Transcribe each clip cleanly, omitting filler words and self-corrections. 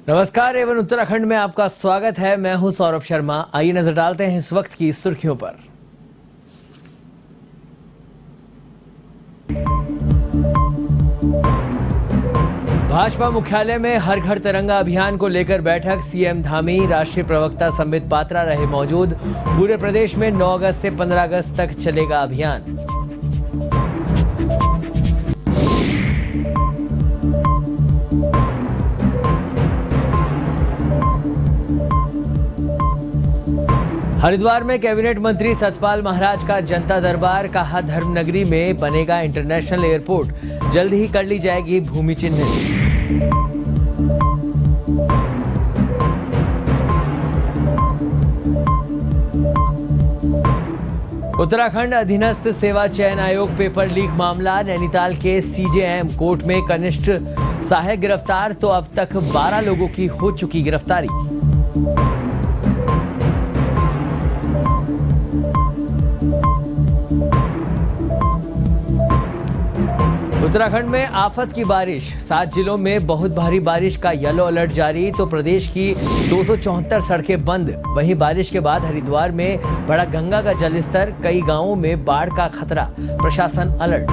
नमस्कार एवं उत्तराखंड में आपका स्वागत है। मैं हूं सौरभ शर्मा। आइए नजर डालते हैं इस वक्त की सुर्खियों पर। भाजपा मुख्यालय में हर घर तिरंगा अभियान को लेकर बैठक। सीएम धामी, राष्ट्रीय प्रवक्ता संबित पात्रा रहे मौजूद। पूरे प्रदेश में 9 अगस्त से 15 अगस्त तक चलेगा अभियान। हरिद्वार में कैबिनेट मंत्री सतपाल महाराज का जनता दरबार। कहा, धर्मनगरी में बनेगा इंटरनेशनल एयरपोर्ट, जल्द ही कर ली जाएगी भूमि चिन्हित। उत्तराखंड अधीनस्थ सेवा चयन आयोग पेपर लीक मामला। नैनीताल के सीजेएम कोर्ट में कनिष्ठ सहायक गिरफ्तार, तो अब तक 12 लोगों की हो चुकी गिरफ्तारी। उत्तराखंड में आफत की बारिश। 7 जिलों में बहुत भारी बारिश का येलो अलर्ट जारी, तो प्रदेश की 274 सड़कें बंद। वहीं बारिश के बाद हरिद्वार में बढ़ा गंगा का जलस्तर। कई गांवों में बाढ़ का खतरा, प्रशासन अलर्ट।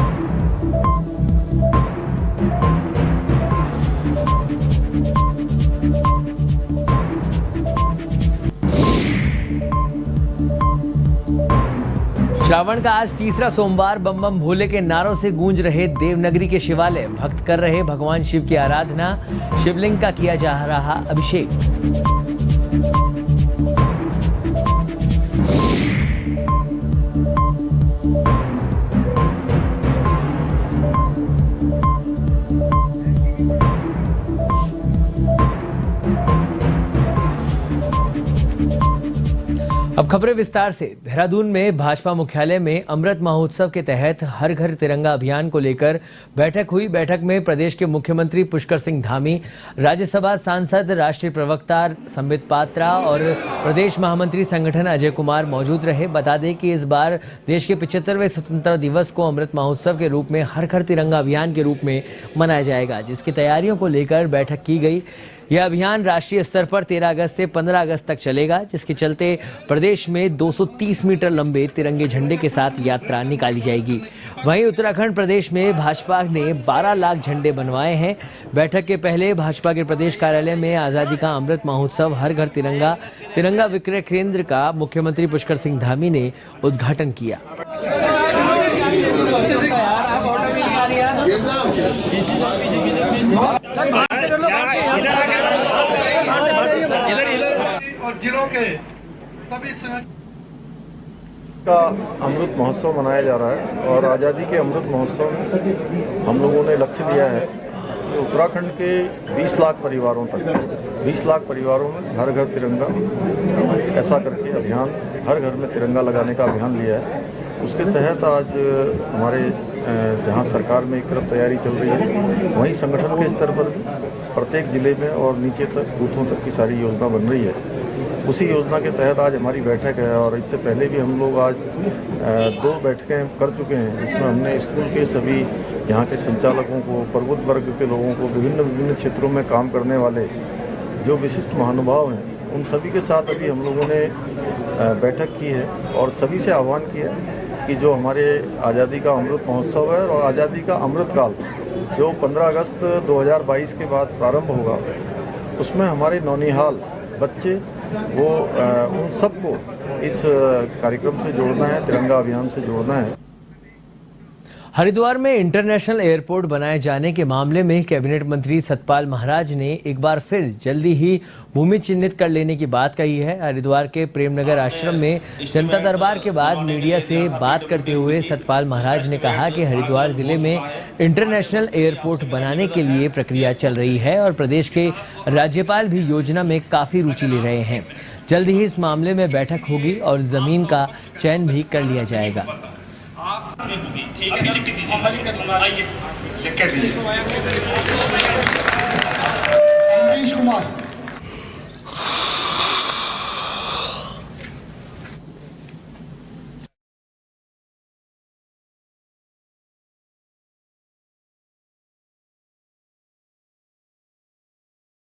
श्रावण का आज तीसरा सोमवार। बम बम भोले के नारों से गूंज रहे देवनगरी के शिवालय। भक्त कर रहे भगवान शिव की आराधना। शिवलिंग का किया जा रहा अभिषेक। अब खबरें विस्तार से। देहरादून में भाजपा मुख्यालय में अमृत महोत्सव के तहत हर घर तिरंगा अभियान को लेकर बैठक हुई। बैठक में प्रदेश के मुख्यमंत्री पुष्कर सिंह धामी, राज्यसभा सांसद, राष्ट्रीय प्रवक्ता संबित पात्रा और प्रदेश महामंत्री संगठन अजय कुमार मौजूद रहे। बता दें कि इस बार देश के 75वें स्वतंत्रता दिवस को अमृत महोत्सव के रूप में हर घर तिरंगा अभियान के रूप में मनाया जाएगा, जिसकी तैयारियों को लेकर बैठक की गई। यह अभियान राष्ट्रीय स्तर पर 13 अगस्त से 15 अगस्त तक चलेगा, जिसके चलते प्रदेश में 230 मीटर लंबे तिरंगे झंडे के साथ यात्रा निकाली जाएगी। वहीं उत्तराखंड प्रदेश में भाजपा ने 12 लाख झंडे बनवाए हैं। बैठक के पहले भाजपा के प्रदेश कार्यालय में आज़ादी का अमृत महोत्सव हर घर तिरंगा विक्रय केंद्र का मुख्यमंत्री पुष्कर सिंह धामी ने उद्घाटन किया। और जिलों के सभी का अमृत महोत्सव मनाया जा रहा है और आज़ादी के अमृत महोत्सव में हम लोगों ने लक्ष्य लिया है कि उत्तराखंड के 20 लाख परिवारों तक 20 लाख परिवारों में घर घर तिरंगा, ऐसा करके अभियान, हर घर में तिरंगा लगाने का अभियान लिया है। उसके तहत आज हमारे जहां सरकार में एक तरफ तैयारी चल रही है, वहीं संगठन के स्तर पर प्रत्येक जिले में और नीचे तक बूथों तक की सारी योजना बन रही है। उसी योजना के तहत आज हमारी बैठक है और इससे पहले भी हम लोग आज 2 बैठकें कर चुके हैं, जिसमें हमने स्कूल के सभी यहाँ के संचालकों को, प्रबुद्ध वर्ग के लोगों को, विभिन्न क्षेत्रों में काम करने वाले जो विशिष्ट महानुभाव हैं, उन सभी के साथ अभी हम लोगों ने बैठक की है और सभी से आह्वान किया कि जो हमारे आज़ादी का अमृत महोत्सव है और आज़ादी का अमृत काल जो 15 अगस्त 2022 के बाद प्रारंभ होगा, उसमें हमारे नौनिहाल बच्चे वो उन सबको इस कार्यक्रम से जोड़ना है, तिरंगा अभियान से जोड़ना है। हरिद्वार में इंटरनेशनल एयरपोर्ट बनाए जाने के मामले में कैबिनेट मंत्री सतपाल महाराज ने एक बार फिर जल्दी ही भूमि चिन्हित कर लेने की बात कही है। हरिद्वार के प्रेमनगर आश्रम में जनता दरबार के बाद मीडिया से बात करते हुए सतपाल महाराज ने कहा कि हरिद्वार जिले में इंटरनेशनल एयरपोर्ट बनाने के लिए प्रक्रिया चल रही है और प्रदेश के राज्यपाल भी योजना में काफ़ी रुचि ले रहे हैं। जल्द ही इस मामले में बैठक होगी और ज़मीन का चयन भी कर लिया जाएगा। ठीक है, लिख के दीजिए। अमरीश कुमार।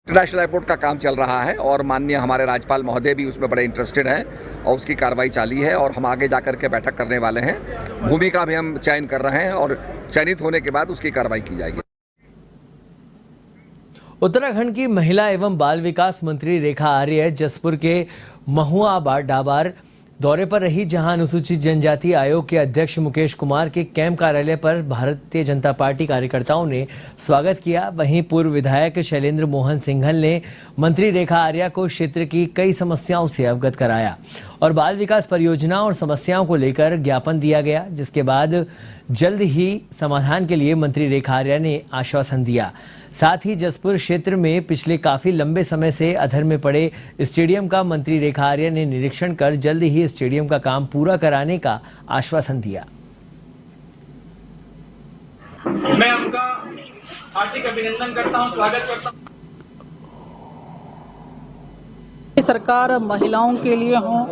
इंटरनेशनल एयरपोर्ट का काम चल रहा है और माननीय हमारे राज्यपाल महोदय भी उसमें बड़े इंटरेस्टेड हैं और उसकी कार्रवाई चाली है और हम आगे जा कर के बैठक करने वाले हैं। भूमि का भी हम चयन कर रहे हैं और चयनित होने के बाद उसकी कार्रवाई की जाएगी। उत्तराखंड की महिला एवं बाल विकास मंत्री रेखा आर्य जसपुर के महुआ डाबार दौरे पर रही, जहां अनुसूचित जनजाति आयोग के अध्यक्ष मुकेश कुमार के कैंप कार्यालय पर भारतीय जनता पार्टी कार्यकर्ताओं ने स्वागत किया। वहीं पूर्व विधायक शैलेंद्र मोहन सिंघल ने मंत्री रेखा आर्य को क्षेत्र की कई समस्याओं से अवगत कराया और बाल विकास परियोजना और समस्याओं को लेकर ज्ञापन दिया गया, जिसके बाद जल्द ही समाधान के लिए मंत्री रेखा आर्य ने आश्वासन दिया। साथ ही जसपुर क्षेत्र में पिछले काफी लंबे समय से अधर में पड़े स्टेडियम का मंत्री रेखा आर्य ने निरीक्षण कर जल्द ही स्टेडियम का काम पूरा कराने का आश्वासन दिया। मैं आपका हार्दिक अभिनंदन करता हूं, स्वागत करता हूं। सरकार महिलाओं के लिए हो,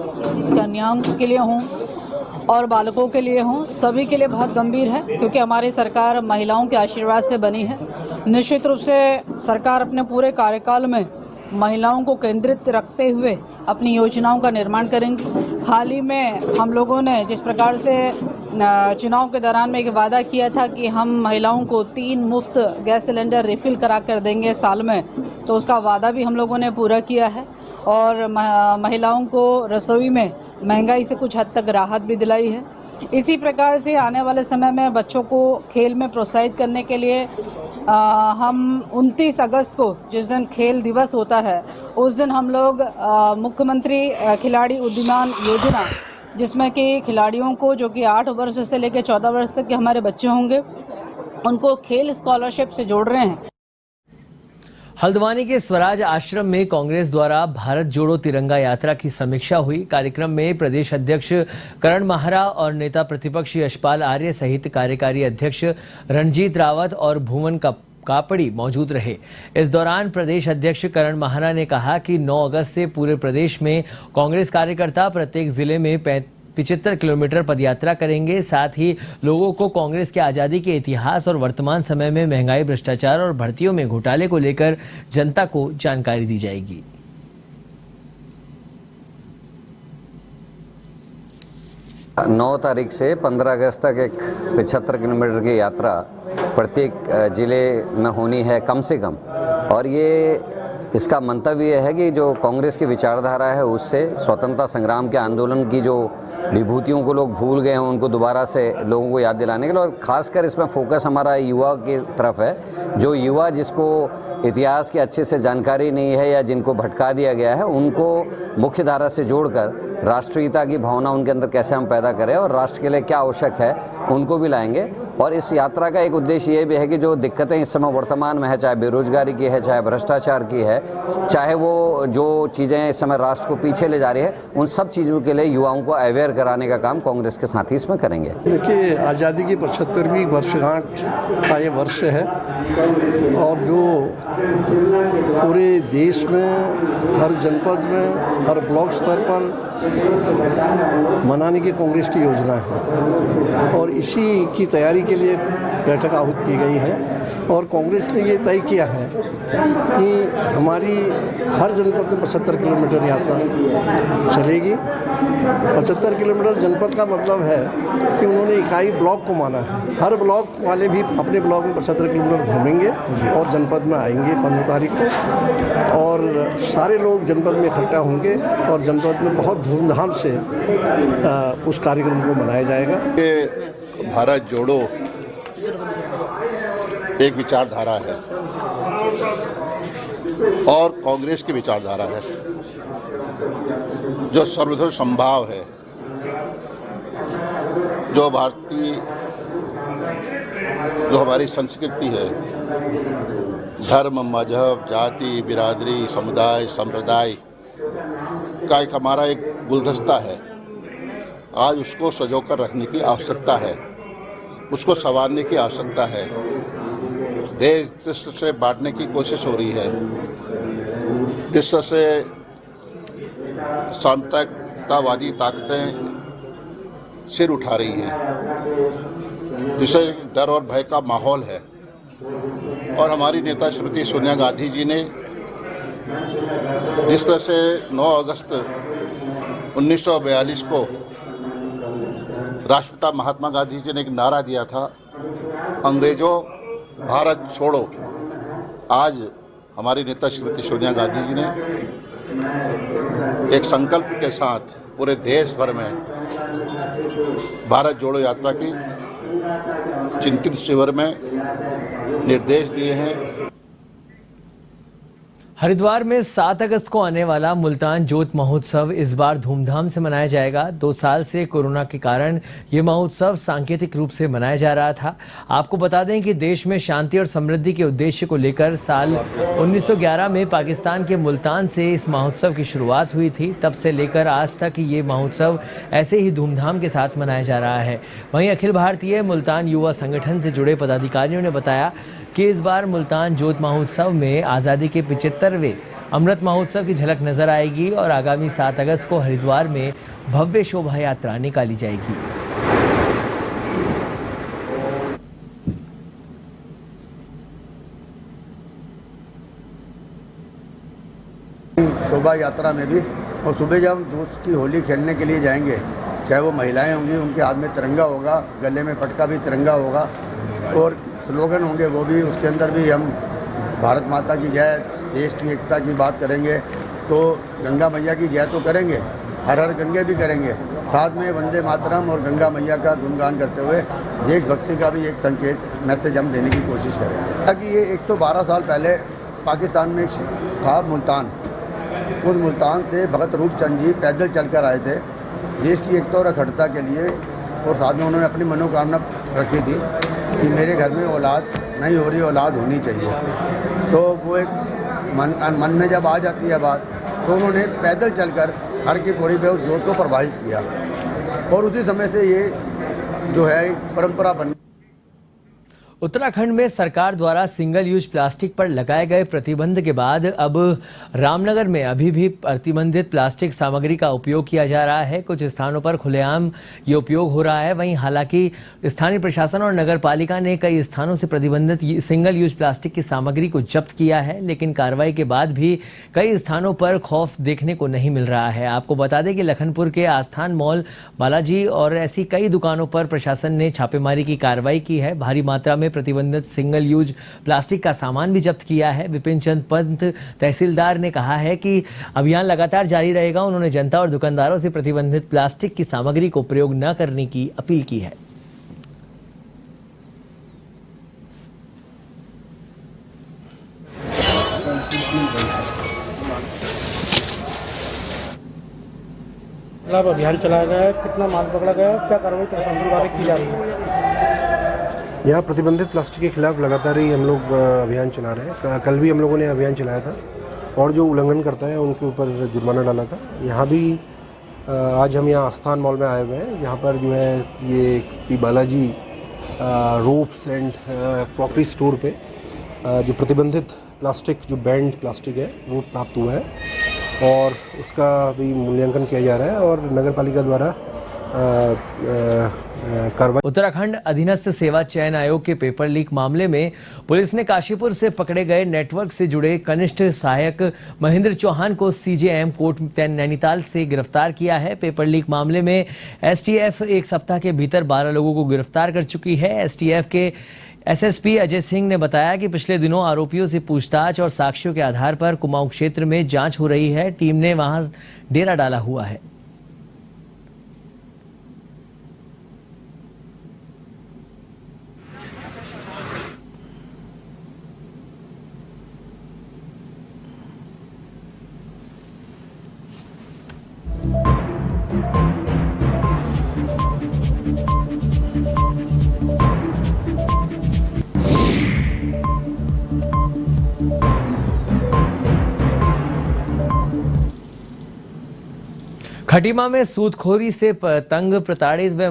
कन्याओं के लिए हो और बालकों के लिए हो, सभी के लिए बहुत गंभीर है, क्योंकि हमारी सरकार महिलाओं के आशीर्वाद से बनी है। निश्चित रूप से सरकार अपने पूरे कार्यकाल में महिलाओं को केंद्रित रखते हुए अपनी योजनाओं का निर्माण करेंगे। हाल ही में हम लोगों ने जिस प्रकार से चुनाव के दौरान में एक वादा किया था कि हम महिलाओं को 3 मुफ्त गैस सिलेंडर रिफ़िल करा कर देंगे साल में, तो उसका वादा भी हम लोगों ने पूरा किया है और महिलाओं को रसोई में महंगाई से कुछ हद तक राहत भी दिलाई है। इसी प्रकार से आने वाले समय में बच्चों को खेल में प्रोत्साहित करने के लिए हम 29 अगस्त को जिस दिन खेल दिवस होता है, उस दिन हम लोग मुख्यमंत्री खिलाड़ी उद्यमान योजना, जिसमें कि खिलाड़ियों को जो कि 8 वर्ष से लेकर 14 वर्ष तक के हमारे बच्चे होंगे, उनको खेल स्कॉलरशिप से जोड़ रहे हैं। हल्द्वानी के स्वराज आश्रम में कांग्रेस द्वारा भारत जोड़ो तिरंगा यात्रा की समीक्षा हुई। कार्यक्रम में प्रदेश अध्यक्ष करण माहरा और नेता प्रतिपक्ष यशपाल आर्य सहित कार्यकारी अध्यक्ष रणजीत रावत और भुवन कापड़ी मौजूद रहे। इस दौरान प्रदेश अध्यक्ष करण माहरा ने कहा कि 9 अगस्त से पूरे प्रदेश में कांग्रेस कार्यकर्ता प्रत्येक जिले में 75 किलोमीटर पदयात्रा करेंगे। साथ ही लोगों को कांग्रेस के आज़ादी के इतिहास और वर्तमान समय में महंगाई, भ्रष्टाचार और भर्तियों में घोटाले को लेकर जनता को जानकारी दी जाएगी। नौ तारीख से 15 अगस्त तक एक 75 किलोमीटर की यात्रा प्रत्येक जिले में होनी है कम से कम, और ये इसका मंतव्य है कि जो कांग्रेस की विचारधारा है उससे स्वतंत्रता संग्राम के आंदोलन की जो विभूतियों को लोग भूल गए हैं उनको दोबारा से लोगों को याद दिलाने के लिए, और ख़ासकर इसमें फोकस हमारा युवा की तरफ है। जो युवा जिसको इतिहास की अच्छे से जानकारी नहीं है या जिनको भटका दिया गया है, उनको मुख्य धारा से जोड़कर राष्ट्रीयता की भावना उनके अंदर कैसे हम पैदा करें और राष्ट्र के लिए क्या आवश्यक है उनको भी लाएंगे। और इस यात्रा का एक उद्देश्य ये भी है कि जो दिक्कतें इस समय वर्तमान में है, चाहे बेरोजगारी की है, चाहे भ्रष्टाचार की है, चाहे वो जो चीज़ें इस समय राष्ट्र को पीछे ले जा रही है, उन सब चीज़ों के लिए युवाओं को अवेयर कराने का काम कांग्रेस के साथी इसमें करेंगे। देखिए, आज़ादी की 75वीं वर्षगांठ का ये वर्ष है और जो पूरे देश में हर जनपद में हर ब्लॉक स्तर पर मनाने की कांग्रेस की योजना है और इसी की तैयारी के लिए बैठक आहूत की गई है। और कांग्रेस ने ये तय किया है कि हमारी हर जनपद में 75 किलोमीटर यात्रा चलेगी। 75 किलोमीटर जनपद का मतलब है कि उन्होंने इकाई ब्लॉक को माना है। हर ब्लॉक वाले भी अपने ब्लॉक में 75 किलोमीटर घूमेंगे और जनपद में आएंगे 15 तारीख को, और सारे लोग जनपद में इकट्ठा होंगे और जनपद में बहुत धूमधाम से उस कार्यक्रम को मनाया जाएगा। ये भारत जोड़ो एक विचारधारा है और कांग्रेस की विचारधारा है जो सर्वधर्म समभाव है, जो भारतीय जो हमारी संस्कृति है, धर्म, मजहब, जाति, बिरादरी, समुदाय, संप्रदाय का एक हमारा एक गुलदस्ता है। आज उसको सजोकर रखने की आवश्यकता है, उसको संवारने की आवश्यकता है। देश से बांटने की कोशिश हो रही है, इससे सांप्रदायिकतावादी ताकतें सिर उठा रही हैं, जिससे डर और भय का माहौल है। और हमारी नेता श्रीमती सोनिया गांधी जी ने जिस तरह से 9 अगस्त 1942 को राष्ट्रपिता महात्मा गांधी जी ने एक नारा दिया था, अंग्रेजों भारत छोड़ो। आज हमारी नेता श्रीमती सोनिया गांधी जी ने एक संकल्प के साथ पूरे देश भर में भारत जोड़ो यात्रा की चिंतित शिविर में निर्देश दिए हैं। हरिद्वार में 7 अगस्त को आने वाला मुल्तान ज्योत महोत्सव इस बार धूमधाम से मनाया जाएगा। 2 साल से कोरोना के कारण ये महोत्सव सांकेतिक रूप से मनाया जा रहा था। आपको बता दें कि देश में शांति और समृद्धि के उद्देश्य को लेकर साल 1911 में पाकिस्तान के मुल्तान से इस महोत्सव की शुरुआत हुई थी। तब से लेकर आज तक ये महोत्सव ऐसे ही धूमधाम के साथ मनाया जा रहा है। वहीं अखिल भारतीय मुल्तान युवा संगठन से जुड़े पदाधिकारियों ने बताया कि इस बार मुल्तान ज्योत महोत्सव में आज़ादी के 75वें अमृत महोत्सव की झलक नजर आएगी और आगामी 7 अगस्त को हरिद्वार में भव्य शोभा यात्रा निकाली जाएगी। शोभा यात्रा में भी, और सुबह जब हम दूध की होली खेलने के लिए जाएंगे, चाहे वो महिलाएं होंगी, उनके हाथ में तिरंगा होगा, गले में पटका भी तिरंगा होगा और स्लोगन होंगे वो भी, उसके अंदर भी हम भारत माता की जय, देश की एकता की बात करेंगे। तो गंगा मैया की जय तो करेंगे, हर हर गंगे भी करेंगे, साथ में वंदे मातरम और गंगा मैया का गुणगान करते हुए देशभक्ति का भी एक संकेत मैसेज हम देने की कोशिश करेंगे। ताकि ये 112 साल पहले पाकिस्तान में एक था मुल्तान, उस मुल्तान से भगत रूपचंद जी पैदल चलकर आए थे देश की एकता और अखंडता के लिए, और साथ में उन्होंने अपनी मनोकामना रखी थी कि मेरे घर में औलाद नहीं हो रही, औलाद होनी चाहिए। तो वो एक मन में जब आ जाती है बात, तो उन्होंने पैदल चलकर हर की पौड़ी पे उस जोत को प्रवाहित किया और उसी समय से ये जो है एक परंपरा बन। उत्तराखंड में सरकार द्वारा सिंगल यूज प्लास्टिक पर लगाए गए प्रतिबंध के बाद अब रामनगर में अभी भी प्रतिबंधित प्लास्टिक सामग्री का उपयोग किया जा रहा है। कुछ स्थानों पर खुलेआम ये उपयोग हो रहा है। वहीं हालांकि स्थानीय प्रशासन और नगर पालिका ने कई स्थानों से प्रतिबंधित सिंगल यूज प्लास्टिक की सामग्री को जब्त किया है, लेकिन कार्रवाई के बाद भी कई स्थानों पर खौफ देखने को नहीं मिल रहा है। आपको बता दें कि लखनपुर के आस्थान मॉल, बालाजी और ऐसी कई दुकानों पर प्रशासन ने छापेमारी की कार्रवाई की है। भारी मात्रा में प्रतिबंधित सिंगल यूज प्लास्टिक का सामान भी जब्त किया है। विपिन चंद पंत तहसीलदार ने कहा है कि अभियान लगातार जारी रहेगा। उन्होंने जनता और दुकानदारों से प्रतिबंधित प्लास्टिक की सामग्री को प्रयोग न करने की अपील की है। अभियान चलाया गया है, कितना माल पकड़ा गया है, क्या कार्रवाई प्रशासन द्वारा की जा रही है? यहाँ प्रतिबंधित प्लास्टिक के खिलाफ लगातार ही हम लोग अभियान चला रहे हैं। कल भी हम लोगों ने अभियान चलाया था और जो उल्लंघन करता है उनके ऊपर जुर्माना डाला था। यहाँ भी आज हम यहाँ आस्थान मॉल में आए हुए हैं, यहाँ पर जो है ये P Balaji ropes and crockery store पे जो प्रतिबंधित प्लास्टिक, जो बैंड प्लास्टिक है वो प्राप्त हुआ है और उसका भी मूल्यांकन किया जा रहा है और नगर पालिका द्वारा उत्तराखंड अधीनस्थ सेवा चयन आयोग के पेपर लीक मामले में पुलिस ने काशीपुर से पकड़े गए नेटवर्क से जुड़े कनिष्ठ सहायक महेंद्र चौहान को सीजेएम कोर्ट नैनीताल से गिरफ्तार किया है। पेपर लीक मामले में एसटीएफ एक सप्ताह के भीतर 12 लोगों को गिरफ्तार कर चुकी है। एसटीएफ के एसएसपी अजय सिंह ने बताया कि पिछले दिनों आरोपियों से पूछताछ और साक्ष्यों के आधार पर कुमाऊं क्षेत्र में जांच हो रही है। टीम ने वहां डेरा डाला हुआ है। खटीमा में सूदखोरी से तंग प्रताड़ित व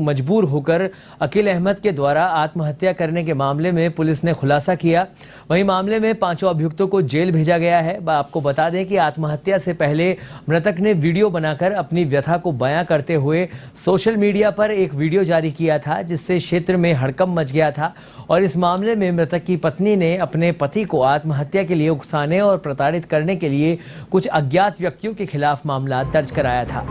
मजबूर होकर अकील अहमद के द्वारा आत्महत्या करने के मामले में पुलिस ने खुलासा किया। वहीं मामले में 5 अभियुक्तों को जेल भेजा गया है। आपको बता दें कि आत्महत्या से पहले मृतक ने वीडियो बनाकर अपनी व्यथा को बयां करते हुए सोशल मीडिया पर एक वीडियो जारी किया था, जिससे क्षेत्र में हड़कंप मच गया था। और इस मामले में मृतक की पत्नी ने अपने पति को आत्महत्या के लिए उकसाने और प्रताड़ित करने के लिए कुछ अज्ञात व्यक्तियों के खिलाफ मामला दर्ज कराया था।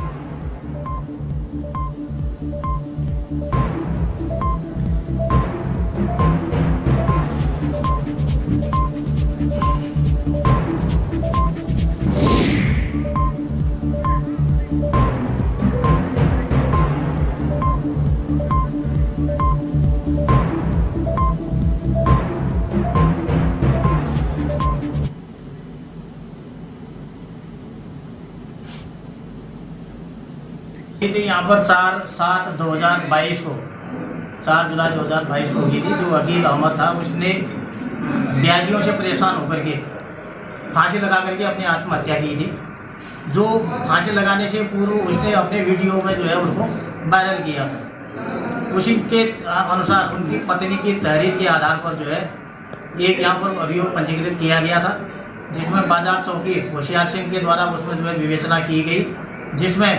यहाँ पर 4/7/2022 को 4 जुलाई 2022 को हुई थी। जो अकील अहमद था उसने ब्याजियों से परेशान होकर के फांसी लगा करके अपनी आत्महत्या की थी। जो फांसी लगाने से पूर्व उसने अपने वीडियो में जो है उसको वायरल किया था। उसी के अनुसार उनकी पत्नी की तहरीर के आधार पर जो है एक यहाँ पर अभियोग पंजीकृत किया गया था, जिसमें बाजार चौकी होशियार सिंह के द्वारा उसमें जो है विवेचना की गई, जिसमें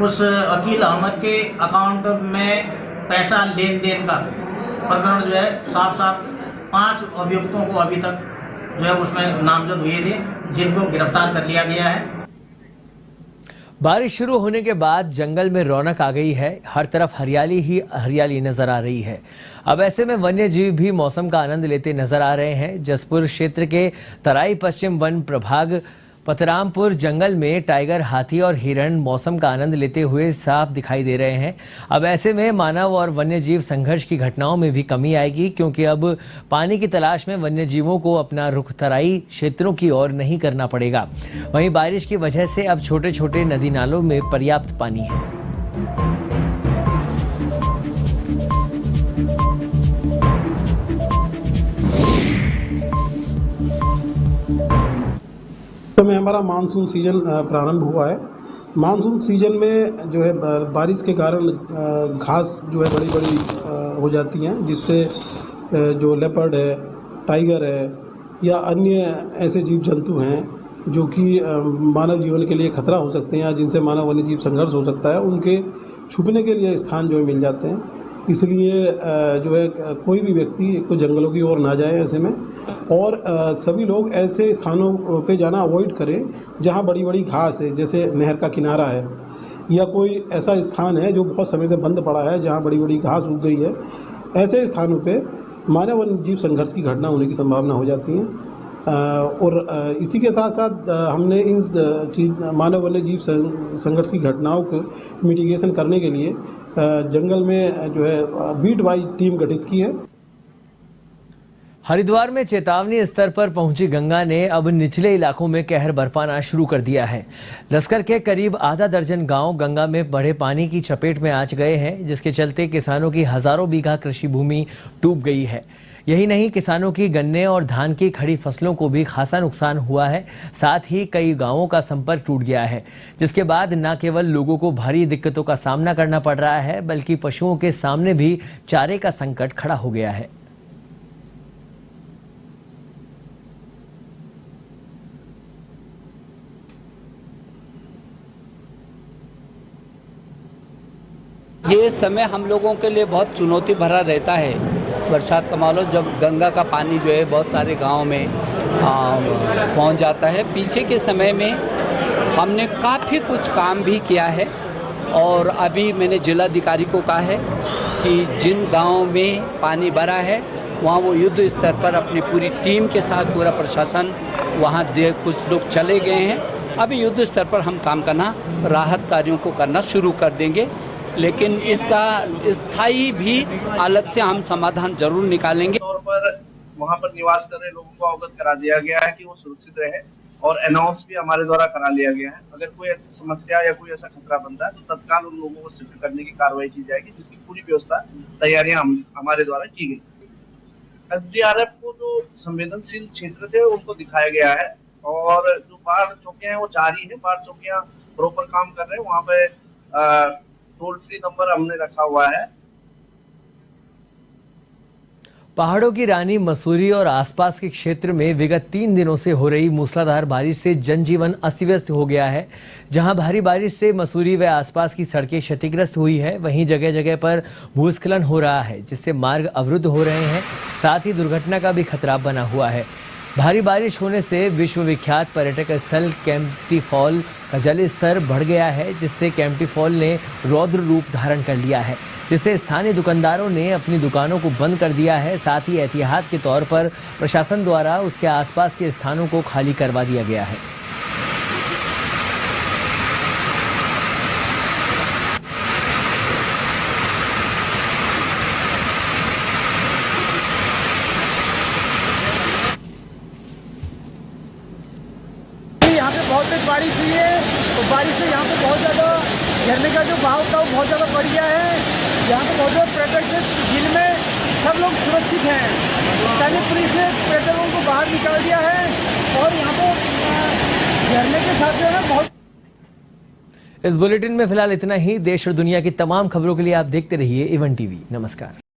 उस अकील अहमद के अकाउंट में पैसा लेन देन का प्रकरण जो है साफ 5 अभियुक्तों को अभी तक जो है उसमें नामजद हुए थे, जिनको गिरफ्तार कर लिया गया है। बारिश शुरू होने के बाद जंगल में रौनक आ गई है। हर तरफ हरियाली ही हरियाली नजर आ रही है। अब ऐसे में वन्य जीव भी मौसम का आनंद लेते नजर आ रहे हैं। जसपुर क्षेत्र के तराई पश्चिम वन प्रभाग पतरामपुर जंगल में टाइगर, हाथी और हिरण मौसम का आनंद लेते हुए साफ दिखाई दे रहे हैं। अब ऐसे में मानव और वन्यजीव संघर्ष की घटनाओं में भी कमी आएगी, क्योंकि अब पानी की तलाश में वन्यजीवों को अपना रुख तराई क्षेत्रों की ओर नहीं करना पड़ेगा। वहीं बारिश की वजह से अब छोटे छोटे नदी नालों में पर्याप्त पानी है। में हमारा मानसून सीजन प्रारंभ हुआ है। मानसून सीजन में जो है बारिश के कारण घास जो है बड़ी बड़ी हो जाती हैं, जिससे जो लेपर्ड है, टाइगर है या अन्य ऐसे जीव जंतु हैं जो कि मानव जीवन के लिए खतरा हो सकते हैं या जिनसे मानव वन्य जीव संघर्ष हो सकता है, उनके छुपने के लिए स्थान जो है मिल जाते हैं। इसलिए जो है कोई भी व्यक्ति एक तो जंगलों की ओर ना जाए ऐसे में, और सभी लोग ऐसे स्थानों पे जाना अवॉइड करें जहाँ बड़ी बड़ी घास है, जैसे नहर का किनारा है या कोई ऐसा स्थान है जो बहुत समय से बंद पड़ा है जहाँ बड़ी बड़ी घास उग गई है। ऐसे स्थानों पे मानव वन्य जीव संघर्ष की घटना होने की संभावना हो जाती है। और इसी के साथ साथ हमने इन मानव वन्य जीव संघर्ष की घटनाओं को मिटिगेशन करने के लिए जंगल में जो है बीट वाइज टीम गठित की है। हरिद्वार में चेतावनी स्तर पर पहुंची गंगा ने अब निचले इलाकों में कहर बरपाना शुरू कर दिया है। लश्कर के करीब आधा दर्जन गांव गंगा में बढ़े पानी की चपेट में आ गए हैं, जिसके चलते किसानों की हजारों बीघा कृषि भूमि डूब गई है। यही नहीं, किसानों की गन्ने और धान की खड़ी फसलों को भी खासा नुकसान हुआ है। साथ ही कई गांवों का संपर्क टूट गया है, जिसके बाद न केवल लोगों को भारी दिक्कतों का सामना करना पड़ रहा है, बल्कि पशुओं के सामने भी चारे का संकट खड़ा हो गया है। ये समय हम लोगों के लिए बहुत चुनौती भरा रहता है। बरसात का माहौल, जब गंगा का पानी जो है बहुत सारे गांव में पहुंच जाता है। पीछे के समय में हमने काफ़ी कुछ काम भी किया है, और अभी मैंने जिलाधिकारी को कहा है कि जिन गांव में पानी भरा है वहाँ वो युद्ध स्तर पर अपनी पूरी टीम के साथ पूरा प्रशासन वहाँ कुछ लोग चले गए हैं। अभी युद्ध स्तर पर हम काम करना, राहत कार्यों को करना शुरू कर देंगे, लेकिन इसका स्थायी भी अलग से हम समाधान जरूर निकालेंगे। तौर पर वहाँ पर निवास कर रहे लोगों को अवगत करा दिया गया है कि वो सुरक्षित रहे, और अनाउंस भी हमारे द्वारा करा लिया गया है। अगर कोई ऐसी समस्या या कोई ऐसा खतरा बनता है तो तत्काल उन लोगों को शिफ्ट करने की कार्रवाई की जाएगी, जिसकी पूरी व्यवस्था तैयारियां हमारे द्वारा की गई। SDRF को जो संवेदनशील क्षेत्र थे उनको दिखाया गया है, और जो बाढ़ चौकियां हैं वो 4 ही है। बाढ़ चौकियां प्रॉपर काम कर रहे हैं। वहाँ पे टोल फ्री नंबर हमने रखा हुआ है। पहाड़ों की रानी मसूरी और आसपास के क्षेत्र में विगत 3 दिनों से हो रही मूसलाधार बारिश से जनजीवन अस्त व्यस्त हो गया है। जहां भारी बारिश से मसूरी व आसपास की सड़कें क्षतिग्रस्त हुई है, वहीं जगह जगह पर भूस्खलन हो रहा है, जिससे मार्ग अवरुद्ध हो रहे हैं। साथ ही दुर्घटना का भी खतरा बना हुआ है। भारी बारिश होने से विश्व विख्यात पर्यटक स्थल केम्प्टी फॉल का जल स्तर बढ़ गया है, जिससे केम्प्टी फॉल ने रौद्र रूप धारण कर लिया है, जिससे स्थानीय दुकानदारों ने अपनी दुकानों को बंद कर दिया है। साथ ही एहतियात के तौर पर प्रशासन द्वारा उसके आसपास के स्थानों को खाली करवा दिया गया है। यहाँ पे बहुत तेज बारिश हुई है, तो बारिश से यहाँ पे बहुत ज़्यादा झरने का जो बहाव था वो बहुत ज़्यादा बढ़ गया है। यहाँ पे बहुत ज़्यादा पर्यटक झील में सब लोग सुरक्षित हैं। स्थानीय पुलिस ने पर्यटकों को बाहर निकाल दिया है और यहाँ पे झरने के साथ जो है बहुत। इस बुलेटिन में फिलहाल इतना ही। देश और दुनिया की तमाम खबरों के लिए आप देखते रहिए इवन टीवी। नमस्कार।